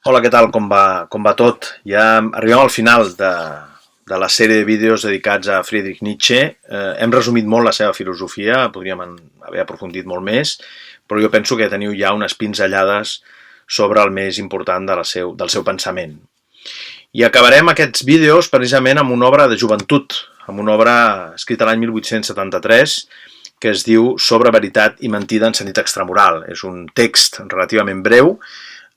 Hola, què tal? Com va tot? Ja arribem al final de la sèrie de vídeos dedicats a Friedrich Nietzsche. Hem resumit molt la seva filosofia, podríem haver aprofundit molt més, però jo penso que teniu ja unes pinzellades sobre el més important del seu pensament. I acabarem aquests vídeos precisament amb una obra de joventut, amb una obra escrita l'any 1873, que es diu Sobre veritat i mentida en sentit extramoral. És un text relativament breu,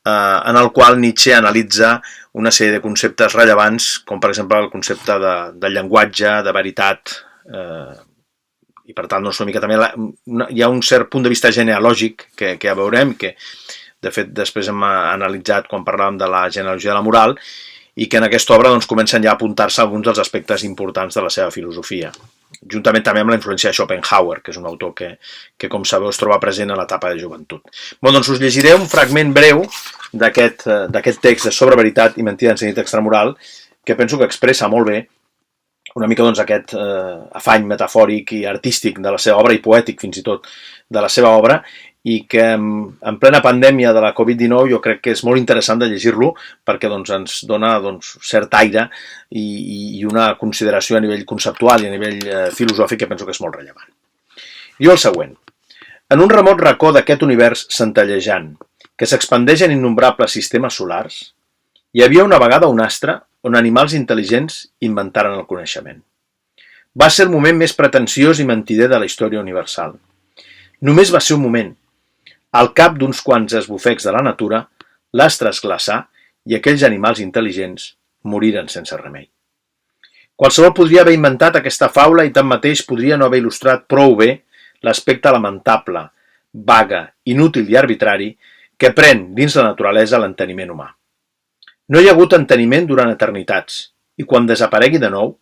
en el qual Nietzsche analitza una sèrie de conceptes rellevants, com per exemple el concepte del llenguatge, de veritat, i per tant doncs, una mica també hi ha un cert punt de vista genealògic que ja veurem, que de fet després hem analitzat quan parlàvem de la genealogia de la moral, i que en aquesta obra doncs, comencen ja a apuntar-se alguns dels aspectes importants de la seva filosofia, juntament també amb la influència de Schopenhauer, que és un autor que com sabeu, es troba present a l'etapa de joventut. Bon, doncs us llegiré un fragment breu d'aquest text de Sobre veritat i mentida en sentit extramoral, que penso que expressa molt bé una mica doncs, aquest afany metafòric i artístic de la seva obra, i poètic fins i tot de la seva obra, i que en plena pandèmia de la Covid-19 jo crec que és molt interessant de llegir-lo perquè doncs, ens dona cert aire i una consideració a nivell conceptual i a nivell filosòfic que penso que és molt rellevant. Diu el següent: en un remot racó d'aquest univers centellejant, que s'expandeix en innombrables sistemes solars, hi havia una vegada un astre on animals intel·ligents inventaren el coneixement. Va ser el moment més pretensiós i mentider de la història universal. Només va ser un moment. Al cap d'uns quants esbufecs de la natura, l'astre es glaçà i aquells animals intel·ligents moriren sense remei. Qualsevol podria haver inventat aquesta faula i tanmateix podria no haver il·lustrat prou bé l'aspecte lamentable, vague, inútil i arbitrari que pren dins la naturalesa l'enteniment humà. No hi ha hagut enteniment durant eternitats i quan desaparegui de nou,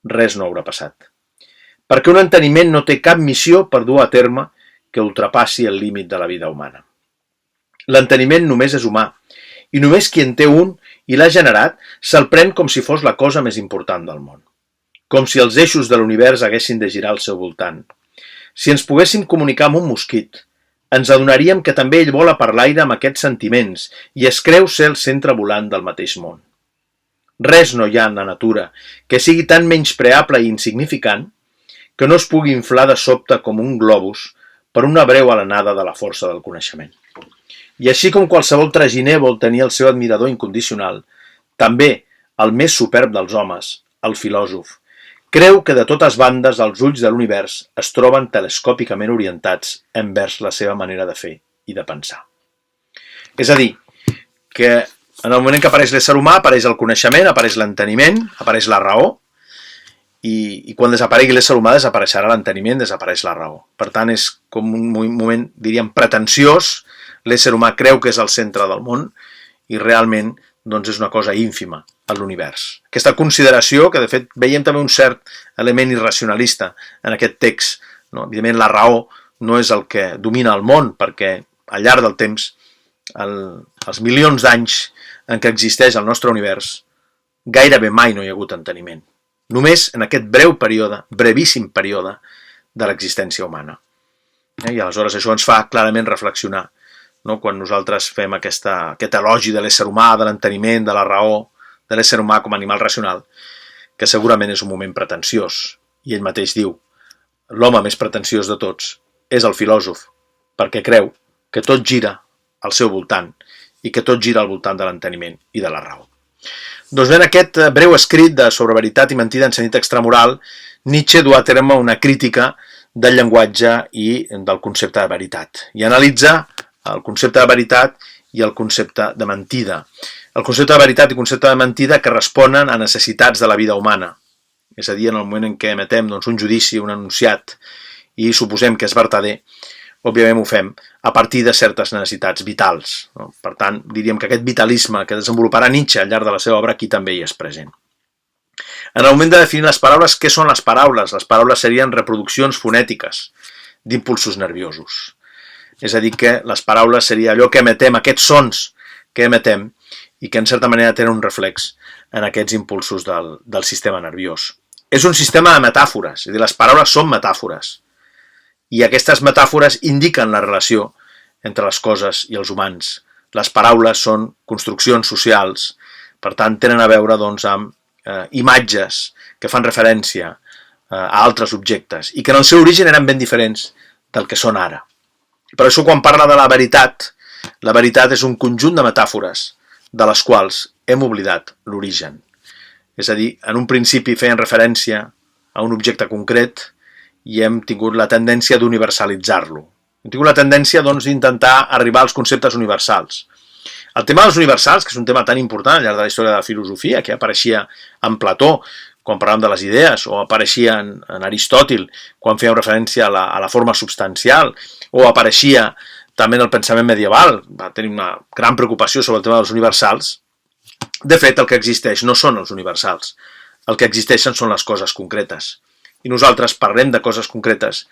res no haurà passat. Perquè un enteniment no té cap missió per dur a terme que ultrapassi el límit de la vida humana. L'enteniment només és humà, i només qui en té un i l'ha generat se'l pren com si fos la cosa més important del món. Com si els eixos de l'univers haguessin de girar al seu voltant. Si ens poguéssim comunicar amb un mosquit, ens adonaríem que també ell vola per l'aire amb aquests sentiments i es creu ser el centre volant del mateix món. Res no hi ha en la natura que sigui tan menyspreable i insignificant que no es pugui inflar de sobte com un globus per una breu alenada de la força del coneixement. I així com qualsevol traginer vol tenir el seu admirador incondicional, també el més superb dels homes, el filòsof, creu que de totes bandes els ulls de l'univers es troben telescòpicament orientats envers la seva manera de fer i de pensar. És a dir, que en el moment en què apareix l'ésser humà apareix el coneixement, apareix l'enteniment, apareix la raó, i quan desaparegui l'ésser humà desapareixerà l'enteniment, desapareix la raó. Per tant, és com un moment, diríem, pretensiós. L'ésser humà creu que és el centre del món i realment doncs, és una cosa ínfima a l'univers. Aquesta consideració, que de fet veiem també un cert element irracionalista en aquest text, no? Evidentment la raó no és el que domina el món, perquè al llarg del temps, els milions d'anys en què existeix el nostre univers, gairebé mai no hi ha hagut enteniment. Només en aquest breu període, brevíssim període de l'existència humana. I aleshores això ens fa clarament reflexionar, no? Quan nosaltres fem aquest elogi de l'ésser humà, de l'enteniment, de la raó, de l'ésser humà com a animal racional, que segurament és un moment pretensiós. I ell mateix diu, l'home més pretensiós de tots és el filòsof, perquè creu que tot gira al seu voltant i que tot gira al voltant de l'enteniment i de la raó. Doncs bé, en aquest breu escrit de Sobre veritat i mentida en sentit extramoral, Nietzsche du a terme una crítica del llenguatge i del concepte de veritat. I analitza el concepte de veritat i el concepte de mentida. El concepte de veritat i el concepte de mentida que responen a necessitats de la vida humana. És a dir, en el moment en què emetem doncs, un judici, un enunciat, i suposem que és vertader, òbviament ho fem a partir de certes necessitats vitals. No? Per tant, diríem que aquest vitalisme que desenvoluparà Nietzsche al llarg de la seva obra aquí també hi és present. En el moment de definir les paraules, què són les paraules? Les paraules serien reproduccions fonètiques d'impulsos nerviosos. És a dir, que les paraules seria allò que emetem, aquests sons que emetem i que en certa manera tenen un reflex en aquests impulsos del sistema nerviós. És un sistema de metàfores, és a dir, les paraules són metàfores. I aquestes metàfores indiquen la relació entre les coses i els humans, Les paraules són construccions socials, per tant tenen a veure doncs, amb imatges que fan referència a altres objectes i que en el seu origen eren ben diferents del que són ara. Per això quan parla de la veritat és un conjunt de metàfores de les quals hem oblidat l'origen. És a dir, en un principi feien referència a un objecte concret i hem tingut la tendència d'universalitzar-lo. Hem tingut la tendència doncs, d'intentar arribar als conceptes universals. El tema dels universals, que és un tema tan important al llarg de la història de la filosofia, que apareixia en Plató quan parlàvem de les idees, o apareixia en Aristòtil quan fèiem referència a la forma substancial, o apareixia també en el pensament medieval, va tenir una gran preocupació sobre el tema dels universals. De fet, el que existeix no són els universals, el que existeixen són les coses concretes. I nosaltres parlem de coses concretes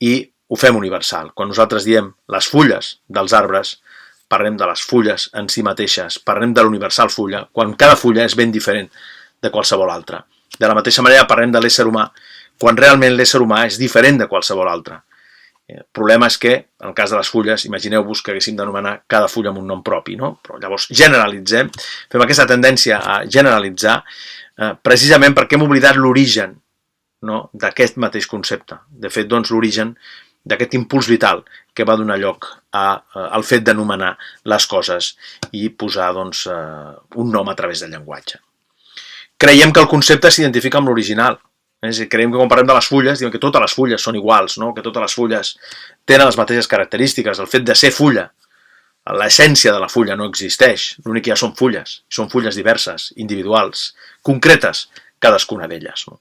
i ho fem universal. Quan nosaltres diem les fulles dels arbres, parlem de les fulles en si mateixes, parlem de l'universal fulla, quan cada fulla és ben diferent de qualsevol altra. De la mateixa manera parlem de l'ésser humà, quan realment l'ésser humà és diferent de qualsevol altre. El problema és que, en el cas de les fulles, imagineu-vos que haguéssim d'anomenar cada fulla amb un nom propi, no? Però llavors generalitzem, fem aquesta tendència a generalitzar, precisament perquè hem oblidat l'origen, no? D'aquest mateix concepte. De fet, doncs, l'origen d'aquest impuls vital que va donar lloc al fet d'anomenar les coses i posar doncs, un nom a través del llenguatge. Creiem que el concepte s'identifica amb l'original. Creiem que quan parlem de les fulles, diem que totes les fulles són iguals, no? Que totes les fulles tenen les mateixes característiques. El fet de ser fulla, l'essència de la fulla no existeix. L'únic que hi ha són fulles diverses, individuals, concretes, cadascuna d'elles. No?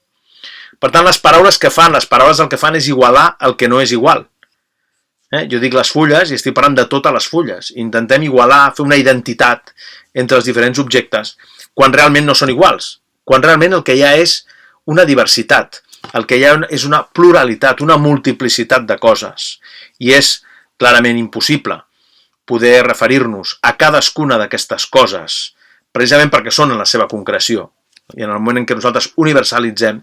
Per tant, les paraules el que fan és igualar el que no és igual. Jo dic les fulles i estic parlant de totes les fulles. Intentem igualar, fer una identitat entre els diferents objectes, quan realment no són iguals. Quan realment el que hi ha és una diversitat, el que hi ha és una pluralitat, una multiplicitat de coses. I és clarament impossible poder referir-nos a cadascuna d'aquestes coses, precisament perquè són en la seva concreció. I en el moment en què nosaltres universalitzem,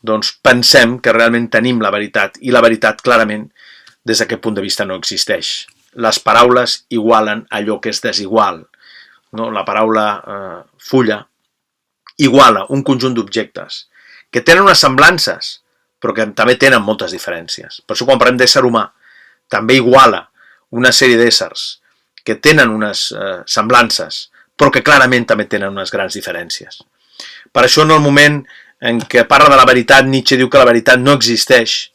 doncs pensem que realment tenim la veritat, i la veritat clarament des d'aquest punt de vista no existeix. Les paraules igualen allò que és desigual. No? La paraula fulla iguala un conjunt d'objectes que tenen unes semblances, però que també tenen moltes diferències. Per això quan parlem d'ésser humà, també iguala una sèrie d'éssers que tenen unes semblances, però que clarament també tenen unes grans diferències. Per això en el moment en què parla de la veritat, Nietzsche diu que la veritat no existeix.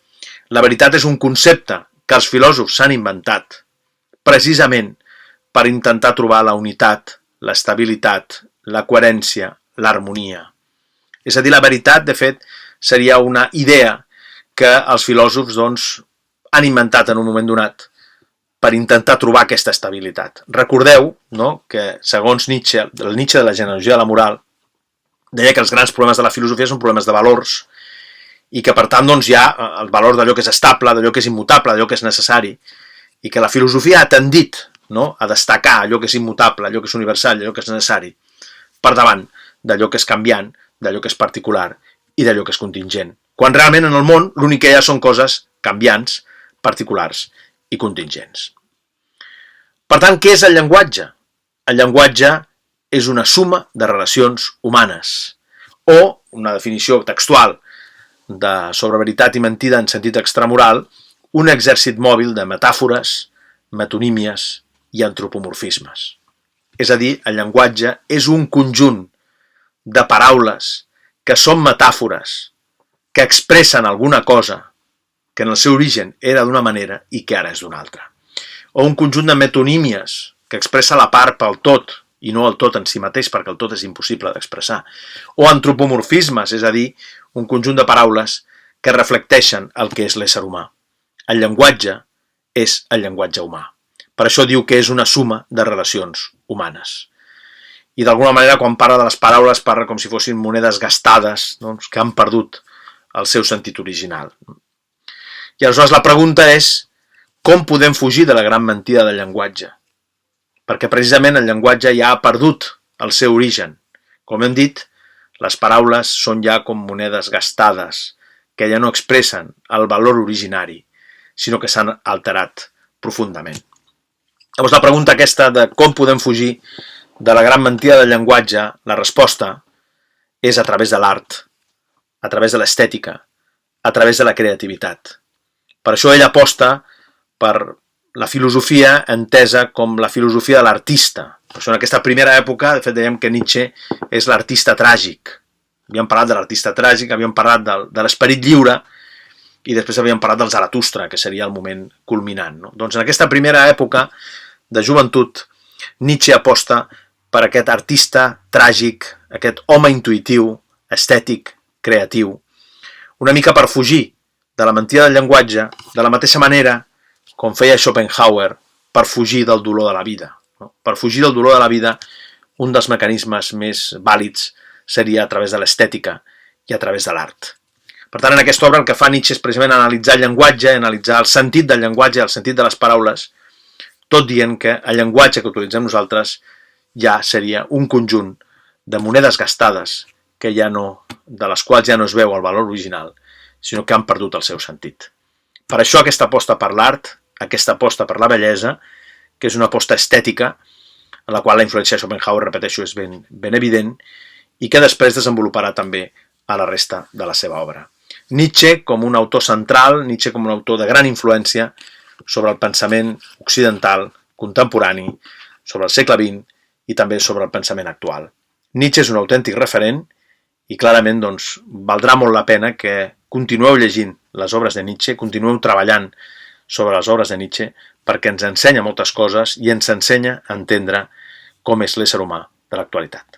La veritat és un concepte que els filòsofs s'han inventat, precisament per intentar trobar la unitat, l'estabilitat, la coherència, l'harmonia. És a dir, la veritat, de fet, seria una idea que els filòsofs doncs, han inventat en un moment donat per intentar trobar aquesta estabilitat. Recordeu, no?, que segons Nietzsche, el Nietzsche de la genealogia de la moral, deia que els grans problemes de la filosofia són problemes de valors i que, per tant, doncs, hi ha el valor d'allò que és estable, d'allò que és immutable, d'allò que és necessari, i que la filosofia ha tendit, no?, a destacar allò que és immutable, allò que és universal, allò que és necessari, per davant d'allò que és canviant, d'allò que és particular i d'allò que és contingent. Quan realment en el món l'únic que hi ha són coses canviants, particulars i contingents. Per tant, què és el llenguatge? El llenguatge és una suma de relacions humanes, o una definició textual sobre veritat i mentida en sentit extramoral, un exèrcit mòbil de metàfores, metonímies i antropomorfismes. És a dir, el llenguatge és un conjunt de paraules que són metàfores, que expressen alguna cosa que en el seu origen era d'una manera i que ara és d'una altra. O un conjunt de metonímies que expressa la part pel tot i no el tot en si mateix perquè el tot és impossible d'expressar. O antropomorfismes, és a dir, un conjunt de paraules que reflecteixen el que és l'ésser humà. El llenguatge és el llenguatge humà. Per això diu que és una suma de relacions humanes. I d'alguna manera, quan parla de les paraules, parla com si fossin monedes gastades, doncs, que han perdut el seu sentit original. I aleshores la pregunta és, com podem fugir de la gran mentida del llenguatge? Perquè precisament el llenguatge ja ha perdut el seu origen. Com hem dit, les paraules són ja com monedes gastades, que ja no expressen el valor originari, sinó que s'han alterat profundament. Llavors la pregunta aquesta de com podem fugir de la gran mentida del llenguatge, la resposta és a través de l'art, a través de l'estètica, a través de la creativitat. Per això ell aposta per la filosofia entesa com la filosofia de l'artista. Per això en aquesta primera època, de fet, dèiem que Nietzsche és l'artista tràgic. Havíem parlat de l'artista tràgic, havíem parlat de l'esperit lliure i després havíem parlat del Zaratustra, que seria el moment culminant. No? Doncs en aquesta primera època de joventut, Nietzsche aposta per aquest artista tràgic, aquest home intuïtiu, estètic, creatiu, una mica per fugir de la mentida del llenguatge, de la mateixa manera com feia Schopenhauer per fugir del dolor de la vida. No? Per fugir del dolor de la vida, un dels mecanismes més vàlids seria a través de l'estètica i a través de l'art. Per tant, en aquesta obra el que fa Nietzsche és precisament analitzar el llenguatge, analitzar el sentit del llenguatge, el sentit de les paraules, tot dient que el llenguatge que utilitzem nosaltres ja seria un conjunt de monedes gastades que ja no, de les quals ja no es veu el valor original, sinó que han perdut el seu sentit. Per això aquesta aposta per l'art, aquesta aposta per la bellesa, que és una aposta estètica, en la qual la influència de Schopenhauer, repeteixo, és ben evident, i que després desenvoluparà també a la resta de la seva obra. Nietzsche com un autor central, Nietzsche com un autor de gran influència sobre el pensament occidental, contemporani, sobre el segle XX i també sobre el pensament actual. Nietzsche és un autèntic referent i clarament doncs, valdrà molt la pena que continueu llegint les obres de Nietzsche, continueu treballant sobre les obres de Nietzsche perquè ens ensenya moltes coses i ens ensenya a entendre com és l'ésser humà de l'actualitat.